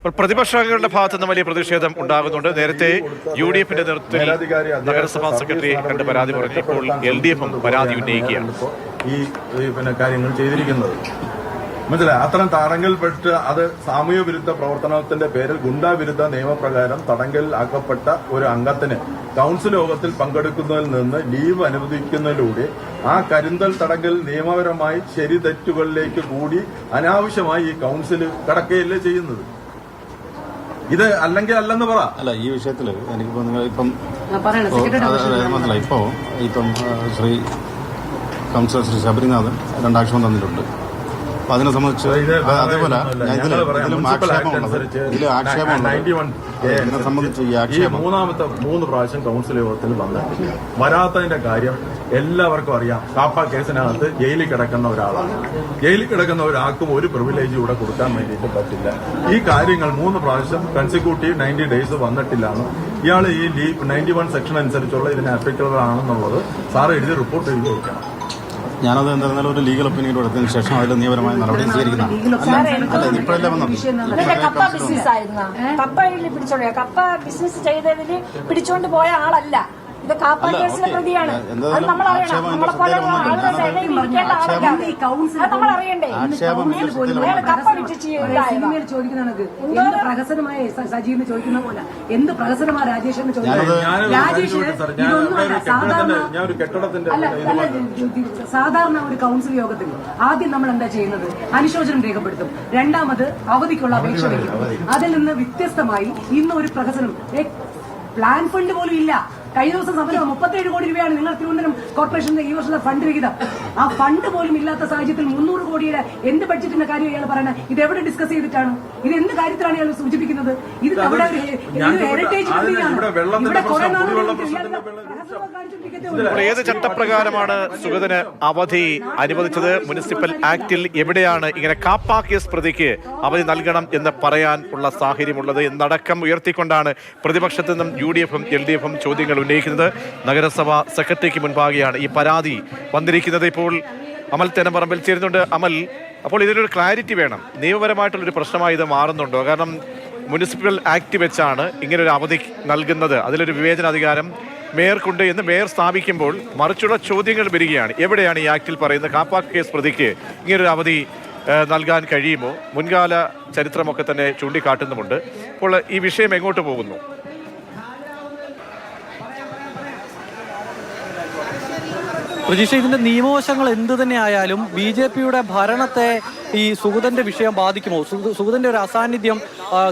പ്രതിപക്ഷങ്ങളുടെ ഭാഗത്തു നിന്ന് വലിയ പ്രതിഷേധം ഉണ്ടാകുന്നുണ്ട്. നേരത്തെ UDF-ന്റെ നേതൃത്വത്തിൽ നഗരസഭാ സെക്രട്ടറി കണ്ട് പരാതി പറഞ്ഞു. ഇപ്പോൾ LDF-ഉം പരാതി ഉന്നയിക്കുകയാണ്. ഈ കാര്യങ്ങൾ ചെയ്തിരിക്കുന്നത് മനസ്സിലായി. അത്തരം തടങ്കൽപ്പെട്ട് അത് സാമൂഹ്യ വിരുദ്ധ പ്രവർത്തനത്തിന്റെ പേരിൽ ഗുണ്ടാ വിരുദ്ധ നിയമപ്രകാരം തടങ്കലിൽ ആക്കപ്പെട്ട ഒരു അംഗത്തിന് കൌൺസിൽ യോഗത്തിൽ പങ്കെടുക്കുന്നതിൽ നിന്ന് ലീവ് അനുവദിക്കുന്നതിലൂടെ ആ കരിന്തൽ തടങ്കൽ നിയമപരമായി ശരി തെറ്റുകളിലേക്ക് കൂടി അനാവശ്യമായി ഈ കൌൺസിൽ കടക്കുകയല്ലേ ചെയ്യുന്നത്. ഇത് അല്ലെങ്കിൽ അല്ലെന്ന് പറ. അല്ല, ഈ വിഷയത്തിൽ എനിക്കിപ്പോ നിങ്ങൾ ഇപ്പം ശ്രീ കൗൺസിലർ ശ്രീ ശബരിനാഥൻ രണ്ടാക്ഷേപം തന്നിട്ടുണ്ട്. അപ്പൊ അതിനെ സംബന്ധിച്ച് അതേപോലെ ഇതിലും ഇതിനെ സംബന്ധിച്ച് ഈ ആക്ഷേപം മൂന്നാമത്തെ 3 പ്രാവശ്യം കൌൺസിൽ യോഗത്തിൽ വന്നിട്ടില്ല. വരാത്തതിന്റെ കാര്യം എല്ലാവർക്കും അറിയാം. കാപ്പ കേസിനകത്ത് ജയിലിൽ കിടക്കുന്ന ഒരാളാണ്. ജയിലിൽ കിടക്കുന്ന ഒരാൾക്കും ഒരു പ്രിവിലേജ് ഇവിടെ കൊടുക്കാൻ വേണ്ടിയിട്ട് പറ്റില്ല. ഈ കാര്യങ്ങൾ 3 പ്രാവശ്യം കൺസിക്യൂട്ടീവ് 90 ഡേയ്സ് വന്നിട്ടില്ലാണ്. ഇയാൾ ഈ 91 സെക്ഷൻ അനുസരിച്ചുള്ള ഇതിന് അഫക്റ്റബിൾ ആണെന്നുള്ളത് സാറ് എഴുതി റിപ്പോർട്ട് ചെയ്ത് കൊടുക്കണം. ഞാനത് എന്തായാലും ഒരു ലീഗൽ ഒപ്പീനിയൻ കൊടുത്തതിന് ശേഷം അതിൽ നിയമപരമായ നടപടി സ്വീകരിക്കുന്നതാണ്. ഇപ്പോഴല്ലേ വന്നത് കപ്പ ബിസിനസ് ആയിരുന്നു. കപ്പയിൽ പിടിച്ചോളൂ. കപ്പ ബിസിനസ് ചെയ്തതിൽ പിടിച്ചോണ്ട് പോയ ആളല്ല. ഇത് കാപ്പ കേസിലെ പ്രതിയാണ്. അത് നമ്മളറിയണം. നമ്മളെപ്പോലെ ആളുകൾ നമ്മൾ അറിയണ്ടേ. കപ്പ വിറ്റിച്ച് സിനിമയിൽ ചോദിക്കുന്നതാണ് എന്ത് പ്രഹസനമായ സജീവിന് ചോദിക്കുന്ന പോലെ എന്ത് പ്രഹസനമായ രാജേഷിന് ചോദിക്കുന്നത്. രാജേഷ് സാധാരണ ഒരു കൌൺസിൽ യോഗത്തിൽ ആദ്യം നമ്മൾ എന്താ ചെയ്യുന്നത്? അനുശോചനം രേഖപ്പെടുത്തും. രണ്ടാമത് അവധിക്കുള്ള അപേക്ഷ വയ്ക്കും. അതിൽ നിന്ന് വ്യത്യസ്തമായി ഇന്ന് ഒരു പ്രഹസനം പ്ലാൻ ഫണ്ട് പോലും ഇല്ല. കഴിഞ്ഞ ദിവസം സമരം 37 കോടി രൂപയാണ് നിങ്ങൾ തിരുവനന്തപുരം കോർപ്പറേഷന്റെ ഈ വർഷത്തെ ഫണ്ട് വിഹിതം. ആ ഫണ്ട് പോലും ഇല്ലാത്ത സാഹചര്യത്തിൽ 300 കോടിയുടെ എന്ത് ബഡ്ജറ്റിന്റെ കാര്യം ഇയാൾ പറയണത്? ഇത് എവിടെ ഡിസ്കസ് ചെയ്തിട്ടാണ്? ഇത് എന്ത് കാര്യത്തിലാണ് ഇയാൾ സൂചിപ്പിക്കുന്നത്? ഇത് അവിടെ ഹെറിറ്റേജ് ഏത് ചട്ടപ്രകാരമാണ് സുഗതന് അവധി അനുവദിച്ചത്? മുനിസിപ്പൽ ആക്ടിൽ എവിടെയാണ് ഇങ്ങനെ കാപ്പ കേസ് പ്രതിക്ക് അവധി നൽകണം എന്ന് പറയാൻ ഉള്ള സാഹചര്യമുള്ളത് എന്നടക്കം ഉയർത്തിക്കൊണ്ടാണ് പ്രതിപക്ഷത്തു നിന്നും UDF-ഉം LDF-ഉം ചോദ്യങ്ങൾ ഉന്നയിക്കുന്നത്. നഗരസഭാ സെക്രട്ടറിക്ക് മുൻപാകെയാണ് ഈ പരാതി വന്നിരിക്കുന്നത്. ഇപ്പോൾ അമൽ തേനമ്പറമ്പിൽ ചേരുന്നുണ്ട്. അമൽ, അപ്പോൾ ഇതിനൊരു ക്ലാരിറ്റി വേണം. നിയമപരമായിട്ടുള്ളൊരു പ്രശ്നമായി ഇത് മാറുന്നുണ്ടോ? കാരണം മുനിസിപ്പൽ ആക്ട് വെച്ചാണ് ഇങ്ങനൊരു അവധി നൽകുന്നത്. അതിലൊരു വിവേചനാധികാരം മേയർക്കുണ്ട് എന്ന് മേയർ സ്ഥാപിക്കുമ്പോൾ മറിച്ചുള്ള ചോദ്യങ്ങൾ വരികയാണ്. എവിടെയാണ് ഈ ആക്ടിൽ പറയുന്നത് കാപ്പ കേസ് പ്രതിക്ക് ഇങ്ങനൊരു അവധി നൽകാൻ കഴിയുമോ? മുൻകാല ചരിത്രമൊക്കെ തന്നെ ചൂണ്ടിക്കാട്ടുന്നുമുണ്ട്. അപ്പോൾ ഈ വിഷയം എങ്ങോട്ട് പോകുന്നു? പ്രതീക്ഷ, ഇതിന്റെ നിയമവശങ്ങൾ എന്തു തന്നെ ആയാലും BJP-യുടെ ഭരണത്തെ ഈ സുഗതന്റെ വിഷയം ബാധിക്കുമോ? സുഗതന്റെ ഒരു അസാന്നിധ്യം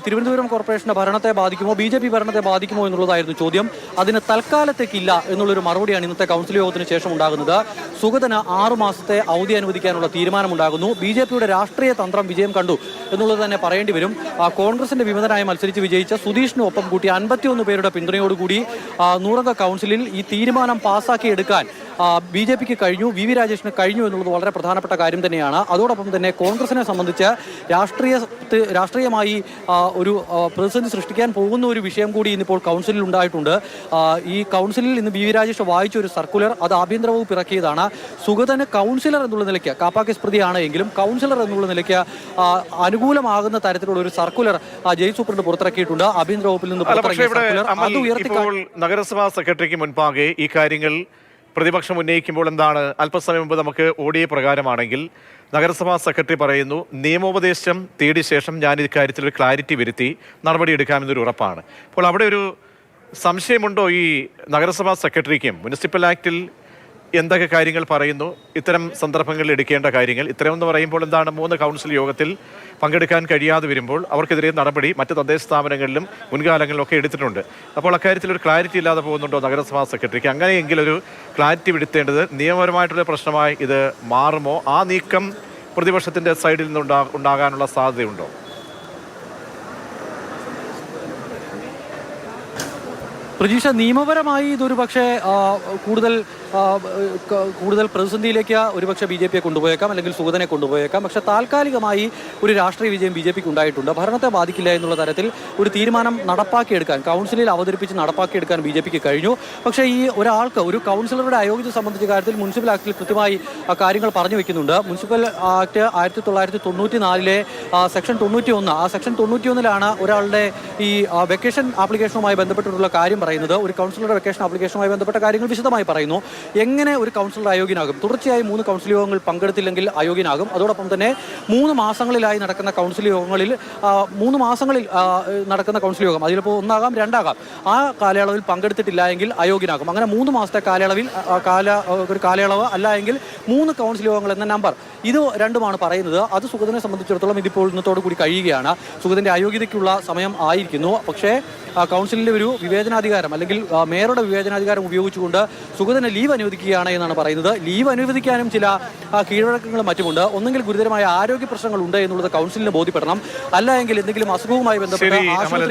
തിരുവനന്തപുരം കോർപ്പറേഷന്റെ ഭരണത്തെ ബാധിക്കുമോ? BJP ഭരണത്തെ ബാധിക്കുമോ എന്നുള്ളതായിരുന്നു ചോദ്യം. അതിന് തൽക്കാലത്തേക്കില്ല എന്നുള്ളൊരു മറുപടിയാണ് ഇന്നത്തെ കൗൺസിൽ യോഗത്തിന് ശേഷം ഉണ്ടാകുന്നത്. സുഗതന് 6 മാസത്തെ അവധി അനുവദിക്കാനുള്ള തീരുമാനമുണ്ടാകുന്നു. BJP-യുടെ രാഷ്ട്രീയ തന്ത്രം വിജയം കണ്ടു എന്നുള്ളത് തന്നെ പറയേണ്ടി വരും. കോൺഗ്രസിന്റെ വിമതനായി മത്സരിച്ച് വിജയിച്ച സുധീഷിനൊപ്പം കൂട്ടി 51 പേരുടെ പിന്തുണയോടുകൂടി 100-അംഗ കൗൺസിലിൽ ഈ തീരുമാനം പാസ്സാക്കിയെടുക്കാൻ BJP-ക്ക് കഴിഞ്ഞു, VV രാജേഷിന് കഴിഞ്ഞു എന്നുള്ളത് വളരെ പ്രധാനപ്പെട്ട കാര്യം തന്നെയാണ്. അതോടൊപ്പം തന്നെ കോൺഗ്രസിനെ സംബന്ധിച്ച് രാഷ്ട്രീയമായി ഒരു പ്രതിസന്ധി സൃഷ്ടിക്കാൻ പോകുന്ന ഒരു വിഷയം കൂടി ഇന്നിപ്പോൾ കൗൺസിലിൽ ഉണ്ടായിട്ടുണ്ട്. ഈ കൗൺസിലിൽ ഇന്ന് VV രാജേഷ് വായിച്ച ഒരു സർക്കുലർ, അത് ആഭ്യന്തര വകുപ്പ് ഇറക്കിയതാണ്. സുഗതന് കൗൺസിലർ എന്നുള്ള നിലയ്ക്ക് കാപ്പ കേസ് പ്രതിയാണ് എങ്കിലും കൗൺസിലർ എന്നുള്ള നിലയ്ക്ക് അനുകൂലമാകുന്ന തരത്തിലുള്ള ഒരു സർക്കുലർ ജയിൽ സൂപ്രണ്ട് പുറത്തിറക്കിയിട്ടുണ്ട്. ആഭ്യന്തര വകുപ്പിൽ നിന്ന് നഗരസഭാ സെക്രട്ടറിക്ക് മുൻപാകെ ഈ കാര്യങ്ങൾ പ്രതിപക്ഷം ഉന്നയിക്കുമ്പോൾ എന്താണ്? അല്പസമയം മുമ്പ് നമുക്ക് ODA പ്രകാരമാണെങ്കിൽ നഗരസഭാ സെക്രട്ടറി പറയുന്നു, നിയമോപദേശം തേടിയ ശേഷം ഞാൻ ഇക്കാര്യത്തിൽ ഒരു ക്ലാരിറ്റി വരുത്തി നടപടിയെടുക്കാമെന്നൊരു ഉറപ്പാണ്. അപ്പോൾ അവിടെ ഒരു സംശയമുണ്ടോ ഈ നഗരസഭാ സെക്രട്ടറിക്കും? മുനിസിപ്പൽ ആക്ടിൽ എന്തൊക്കെ കാര്യങ്ങൾ പറയുന്നു, ഇത്തരം സന്ദർഭങ്ങളിൽ എടുക്കേണ്ട കാര്യങ്ങൾ, ഇത്തരമെന്ന് പറയുമ്പോൾ എന്താണ്? 3 കൗൺസിൽ യോഗത്തിൽ പങ്കെടുക്കാൻ കഴിയാതെ വരുമ്പോൾ അവർക്കെതിരെ നടപടി മറ്റ് തദ്ദേശ സ്ഥാപനങ്ങളിലും മുൻകാലങ്ങളിലൊക്കെ എടുത്തിട്ടുണ്ട്. അപ്പോൾ അക്കാര്യത്തിൽ ഒരു ക്ലാരിറ്റി ഇല്ലാതെ പോകുന്നുണ്ടോ നഗരസഭാ സെക്രട്ടറിക്ക്? അങ്ങനെയെങ്കിൽ ഒരു ക്ലാരിറ്റി വരുത്തേണ്ടത് നിയമപരമായിട്ടുള്ള പ്രശ്നമായി ഇത് മാറുമോ? ആ നീക്കം പ്രതിപക്ഷത്തിൻ്റെ സൈഡിൽ നിന്ന് ഉണ്ടാകാനുള്ള സാധ്യതയുണ്ടോ? പ്രതീക്ഷ, നിയമപരമായി ഇതൊരു പക്ഷേ കൂടുതൽ കൂടുതൽ പ്രതിസന്ധിയിലേക്ക് ഒരുപക്ഷെ BJP കൊണ്ടുപോയേക്കാം, അല്ലെങ്കിൽ സുഗതനെ കൊണ്ടുപോയേക്കാം. പക്ഷേ താൽക്കാലികമായി ഒരു രാഷ്ട്രീയ വിജയം BJPക്ക് ഉണ്ടായിട്ടുണ്ട്. ഭരണത്തെ ബാധിക്കില്ല എന്നുള്ള തരത്തിൽ ഒരു തീരുമാനം നടപ്പാക്കിയെടുക്കാൻ, കൗൺസിലിൽ അവതരിപ്പിച്ച് നടപ്പാക്കിയെടുക്കാൻ BJPക്ക് കഴിഞ്ഞു. പക്ഷേ ഈ ഒരാൾക്ക്, ഒരു കൗൺസിലറുടെ അയോഗ്യത സംബന്ധിച്ച കാര്യത്തിൽ മുനിസിപ്പൽ ആക്ടിൽ കൃത്യമായി കാര്യങ്ങൾ പറഞ്ഞു വെക്കുന്നുണ്ട്. മുനിസിപ്പൽ ആക്ട് 1994 സെക്ഷൻ 91, ആ സെക്ഷൻ 91 ഒരാളുടെ ഈ വെക്കേഷൻ ആപ്ലിക്കേഷനുമായി ബന്ധപ്പെട്ടിട്ടുള്ള കാര്യം പറയുന്നത്. ഒരു കൗൺസിലറുടെ വെക്കേഷൻ ആപ്ലിക്കേഷനുമായി ബന്ധപ്പെട്ട കാര്യങ്ങൾ വിശദമായി പറയുന്നു. എങ്ങനെ ഒരു കൗൺസിലർ അയോഗ്യനാകും? തുടർച്ചയായി 3 കൗൺസിൽ യോഗങ്ങൾ പങ്കെടുത്തില്ലെങ്കിൽ അയോഗ്യനാകും. അതോടൊപ്പം തന്നെ 3 മാസങ്ങളിലായി നടക്കുന്ന കൗൺസിൽ യോഗങ്ങളിൽ 3 മാസങ്ങളിൽ നടക്കുന്ന കൗൺസിൽ യോഗം, അതിലിപ്പോൾ 1 ആകാം 2 ആകാം, ആ കാലയളവിൽ പങ്കെടുത്തിട്ടില്ല എങ്കിൽ അയോഗ്യനാകും. അങ്ങനെ 3 മാസത്തെ കാലയളവിൽ ഒരു കാലയളവ് അല്ല എങ്കിൽ 3 കൗൺസിൽ യോഗങ്ങൾ എന്ന നമ്പർ, ഇത് രണ്ടുമാണ് പറയുന്നത്. അത് സുഗതനെ സംബന്ധിച്ചിടത്തോളം ഇതിപ്പോൾ ഇന്നത്തോടു കൂടി കഴിയുകയാണ്. സുഗതന്റെ അയോഗ്യതയ്ക്കുള്ള സമയം ആയിരിക്കുന്നു. പക്ഷേ കൗൺസിലിന്റെ ഒരു വിവേചനാധികാരം, അല്ലെങ്കിൽ മേയറുടെ വിവേചനാധികാരം ഉപയോഗിച്ചുകൊണ്ട് സുഗതന് ലീവ് അനുവദിക്കുകയാണ് എന്നാണ് പറയുന്നത്. ലീവ് അനുവദിക്കാനും ചില കീഴ്വഴക്കങ്ങളും മറ്റുമുണ്ട്. ഒന്നെങ്കിൽ ഗുരുതരമായ ആരോഗ്യ പ്രശ്നങ്ങൾ ഉണ്ട് എന്നുള്ളത് കൗൺസിലിന് ബോധ്യപ്പെടണം, അല്ല എങ്കിൽ എന്തെങ്കിലും അസുഖവുമായി ബന്ധപ്പെട്ട